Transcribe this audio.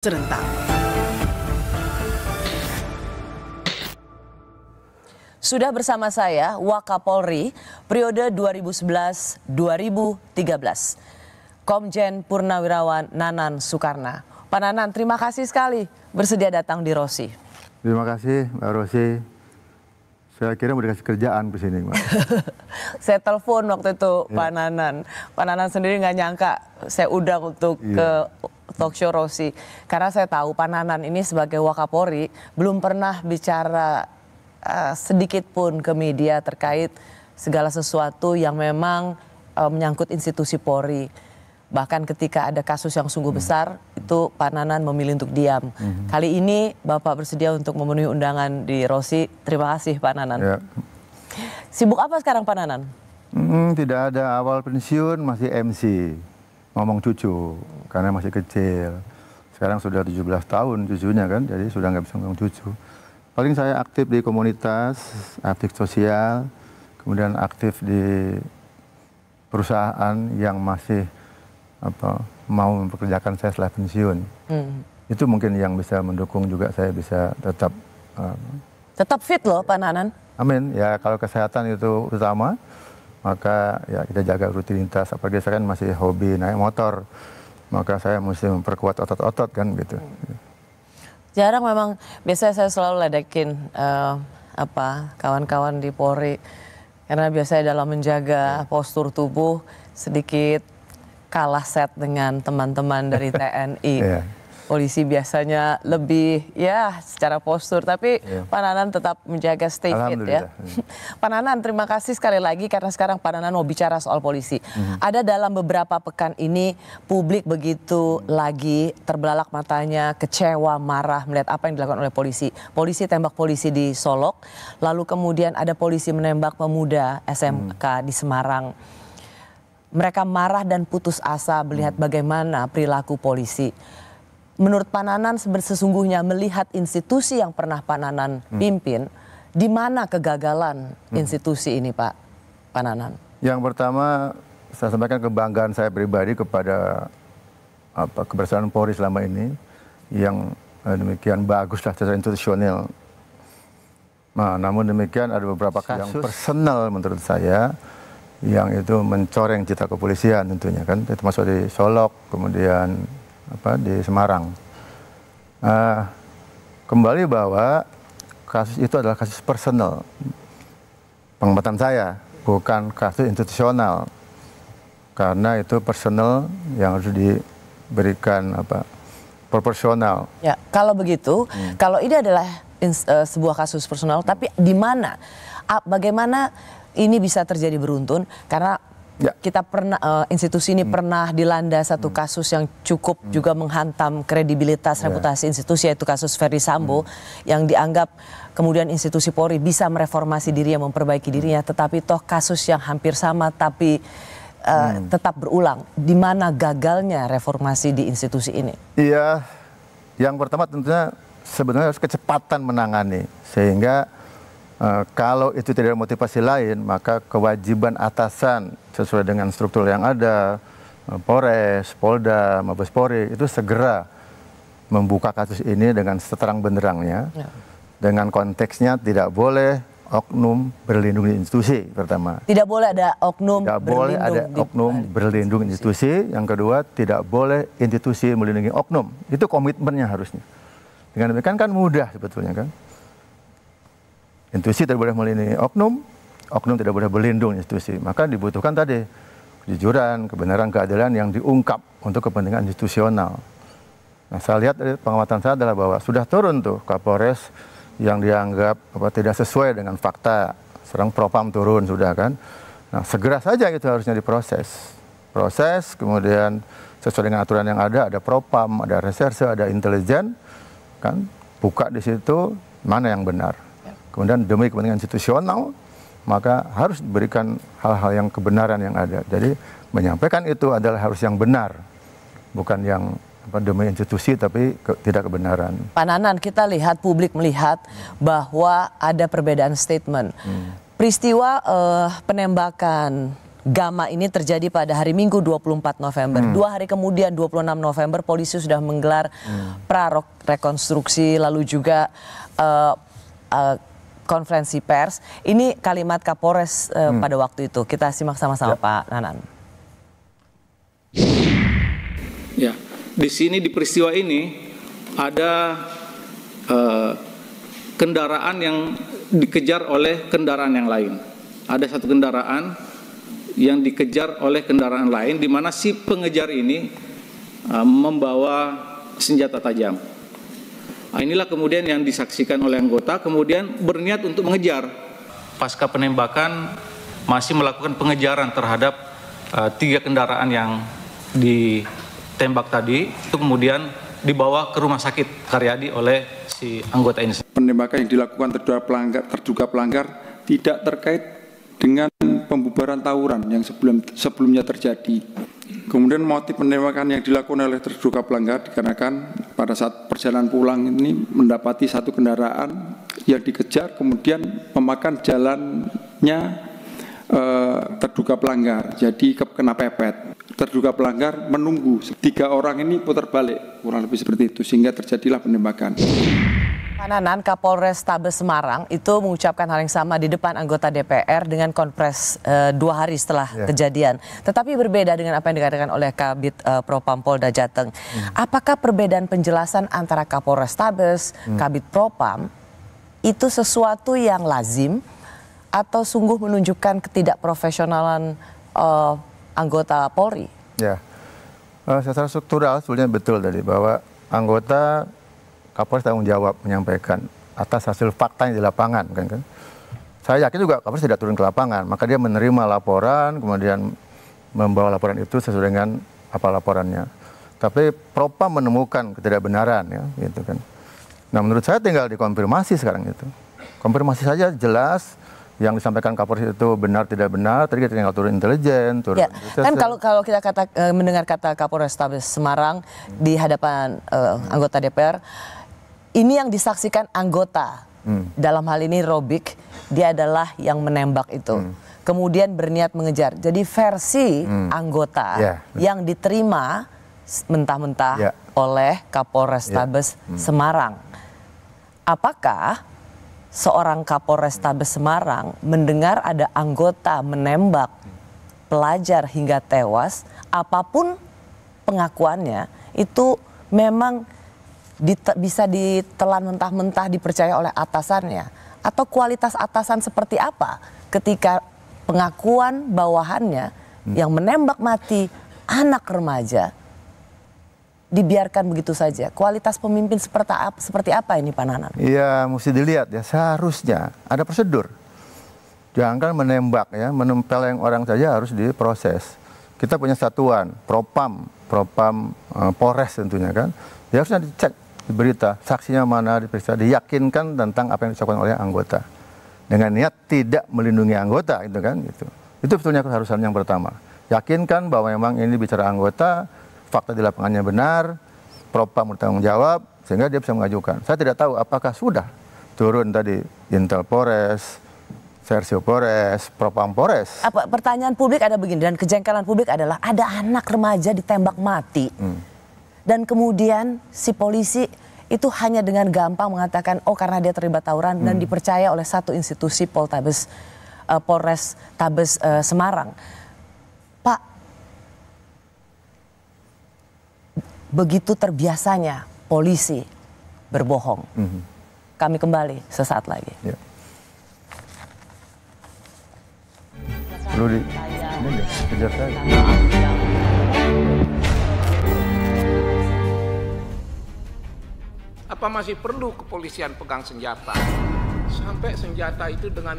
serentak. Sudah bersama saya Wakapolri periode 2011-2013, Komjen Purnawirawan Nanan Soekarna. Pak Nanan, terima kasih sekali bersedia datang di Rosi. Terima kasih Mbak Rosi. Saya kira mau dikasih kerjaan ke sini, Mbak. Saya telepon waktu itu Pak Nanan. Pak Nanan sendiri nggak nyangka saya undang untuk ke talk show Rosi. Karena saya tahu Pak Nanan ini sebagai Wakapolri belum pernah bicara sedikit pun ke media terkait segala sesuatu yang memang menyangkut institusi Polri. Bahkan ketika ada kasus yang sungguh besar, itu Pak Nanan memilih untuk diam. Kali ini Bapak bersedia untuk memenuhi undangan di Rosi. Terima kasih Pak Nanan. Ya. Sibuk apa sekarang Pak Nanan? Tidak ada, awal pensiun masih MC, ngomong cucu, karena masih kecil. Sekarang sudah 17 tahun cucunya kan, jadi sudah nggak bisa ngomong cucu. Paling saya aktif di komunitas, aktif sosial, kemudian aktif di perusahaan yang masih mau mempekerjakan saya setelah pensiun. Itu mungkin yang bisa mendukung juga saya bisa tetap fit loh Pak Nanan. Amin. Ya kalau kesehatan itu utama, maka ya kita jaga rutinitas. Apalagi saya kan masih hobi naik motor, maka saya mesti memperkuat otot-otot kan gitu. Jarang memang, biasanya saya selalu ledekin kawan-kawan di Polri, karena biasanya dalam menjaga postur tubuh sedikit kalah set dengan teman-teman dari TNI. Polisi biasanya lebih secara postur, tapi Pak Nanan tetap menjaga stay fit ya. Pak Nanan, terima kasih sekali lagi karena sekarang Pak Nanan mau bicara soal polisi. Ada dalam beberapa pekan ini publik begitu lagi terbelalak matanya, kecewa, marah melihat apa yang dilakukan oleh polisi. Polisi tembak polisi di Solok, lalu kemudian ada polisi menembak pemuda SMK di Semarang. Mereka marah dan putus asa melihat bagaimana perilaku polisi. Menurut Pak Nanan sesungguhnya melihat institusi yang pernah Pak Nanan pimpin, di mana kegagalan institusi ini Pak Nanan? Yang pertama saya sampaikan kebanggaan saya pribadi kepada keberhasilan Polri selama ini yang demikian baguslah secara institusional. Nah, namun demikian ada beberapa kasus yang personal menurut saya yang itu mencoreng citra kepolisian tentunya kan, itu masuk di Solok, kemudian di Semarang. Kembali bahwa kasus itu adalah kasus personal, pengamatan saya, bukan kasus institusional, karena itu personal yang harus diberikan proporsional. Ya, kalau begitu, kalau ini adalah sebuah kasus personal, tapi di mana, bagaimana ini bisa terjadi beruntun? Karena kita pernah, institusi ini pernah dilanda satu kasus yang cukup juga menghantam kredibilitas reputasi institusi, yaitu kasus Ferdy Sambo, yang dianggap kemudian institusi Polri bisa mereformasi dirinya, memperbaiki dirinya, tetapi toh kasus yang hampir sama tapi tetap berulang. Di mana gagalnya reformasi di institusi ini? Iya, yang pertama tentunya sebenarnya harus kecepatan menangani, sehingga kalau itu tidak ada motivasi lain, maka kewajiban atasan sesuai dengan struktur yang ada, Polres, Polda, Mabes Polri, itu segera membuka kasus ini dengan seterang benderangnya. Dengan konteksnya tidak boleh oknum berlindung di institusi, pertama. Tidak boleh ada oknum berlindung di institusi. Yang kedua, tidak boleh institusi melindungi oknum. Itu komitmennya harusnya. Dengan demikian kan mudah sebetulnya kan. Institusi tidak boleh melindungi oknum, oknum tidak boleh berlindung institusi. Maka dibutuhkan tadi kejujuran, kebenaran, keadilan yang diungkap untuk kepentingan institusional. Nah, saya lihat dari pengamatan saya adalah bahwa sudah turun tuh Kapolres yang dianggap tidak sesuai dengan fakta. Sekarang Propam turun sudah kan. Nah, segera saja itu harusnya diproses. Proses, kemudian sesuai dengan aturan yang ada Propam, ada reserse, ada intelijen, kan buka di situ mana yang benar. Kemudian demi kepentingan institusional, maka harus diberikan hal-hal yang kebenaran yang ada. Jadi menyampaikan itu adalah harus yang benar, bukan yang demi institusi tapi tidak kebenaran. Pak Nanan, kita lihat, publik melihat bahwa ada perbedaan statement. Peristiwa penembakan Gama ini terjadi pada hari Minggu 24 November. 2 hari kemudian 26 November polisi sudah menggelar rekonstruksi lalu juga konferensi pers. Ini kalimat Kapolres pada waktu itu. Kita simak sama-sama Pak Nanan. Ya, di sini di peristiwa ini ada kendaraan yang dikejar oleh kendaraan yang lain. Ada satu kendaraan yang dikejar oleh kendaraan lain, di mana si pengejar ini membawa senjata tajam. Inilah kemudian yang disaksikan oleh anggota, kemudian berniat untuk mengejar. Pasca penembakan masih melakukan pengejaran terhadap 3 kendaraan yang ditembak tadi, itu kemudian dibawa ke rumah sakit Karyadi oleh si anggota ini. Penembakan yang dilakukan terduga pelanggar tidak terkait dengan pembubaran tawuran yang sebelumnya terjadi. Kemudian motif penembakan yang dilakukan oleh terduga pelanggar dikarenakan pada saat perjalanan pulang ini mendapati satu kendaraan yang dikejar, kemudian memakan jalannya terduga pelanggar, jadi kena pepet. Terduga pelanggar menunggu 3 orang ini putar balik, kurang lebih seperti itu, sehingga terjadilah penembakan. Pak Nanan, Kapolres Tabes Semarang itu mengucapkan hal yang sama di depan anggota DPR dengan konfres 2 hari setelah kejadian. Tetapi berbeda dengan apa yang dikatakan oleh Kabid Propam Polda Jateng. Apakah perbedaan penjelasan antara Kapolres Tabes, Kabid Propam itu sesuatu yang lazim atau sungguh menunjukkan ketidakprofesionalan anggota Polri? Ya, secara struktural sebetulnya betul tadi bahwa anggota Kapolres tanggung jawab menyampaikan atas hasil fakta yang di lapangan, kan? Saya yakin juga Kapolres tidak turun ke lapangan, maka dia menerima laporan, kemudian membawa laporan itu sesuai dengan apa laporannya. Tapi Propam menemukan ketidakbenaran, ya, gitu kan. Nah, menurut saya tinggal dikonfirmasi sekarang itu. Konfirmasi saja jelas yang disampaikan Kapolres itu benar tidak benar. Tadi kita tinggal turun intelijen, turun. Ya, kan kalau kita mendengar kata Kapolres Tabes Semarang di hadapan anggota DPR. Ini yang disaksikan anggota, dalam hal ini Robik, dia adalah yang menembak itu. Kemudian berniat mengejar. Jadi versi anggota yang diterima mentah-mentah oleh Kapolres Tabes Semarang. Apakah seorang Kapolres Tabes Semarang mendengar ada anggota menembak pelajar hingga tewas, apapun pengakuannya, itu memang bisa ditelan mentah-mentah dipercaya oleh atasannya? Atau kualitas atasan seperti apa ketika pengakuan bawahannya yang menembak mati anak remaja dibiarkan begitu saja? Kualitas pemimpin seperti apa ini Pak Nanan? Iya, mesti dilihat ya, seharusnya ada prosedur. Jangan menembak ya, menempel yang orang saja, harus diproses. Kita punya satuan, Propam Polres tentunya kan. Ya harusnya dicek di berita, saksinya mana, diperiksa, diyakinkan tentang apa yang dilakukan oleh anggota. Dengan niat tidak melindungi anggota, itu kan, gitu. Itu sebetulnya keharusan yang pertama. Yakinkan bahwa memang ini bicara anggota, fakta di lapangannya benar, Propam bertanggung jawab, sehingga dia bisa mengajukan. Saya tidak tahu apakah sudah turun tadi Intel Polres, Sersio Polres, Propam Polres. Pertanyaan publik ada begini, dan kejengkelan publik adalah ada anak remaja ditembak mati. Dan kemudian si polisi itu hanya dengan gampang mengatakan, oh karena dia terlibat tawuran, dan dipercaya oleh satu institusi Polres Tabes Semarang. Pak, begitu terbiasanya polisi berbohong. Kami kembali sesaat lagi. Ya. Perlu kejar saya. Apa masih perlu kepolisian pegang senjata? Sampai senjata itu dengan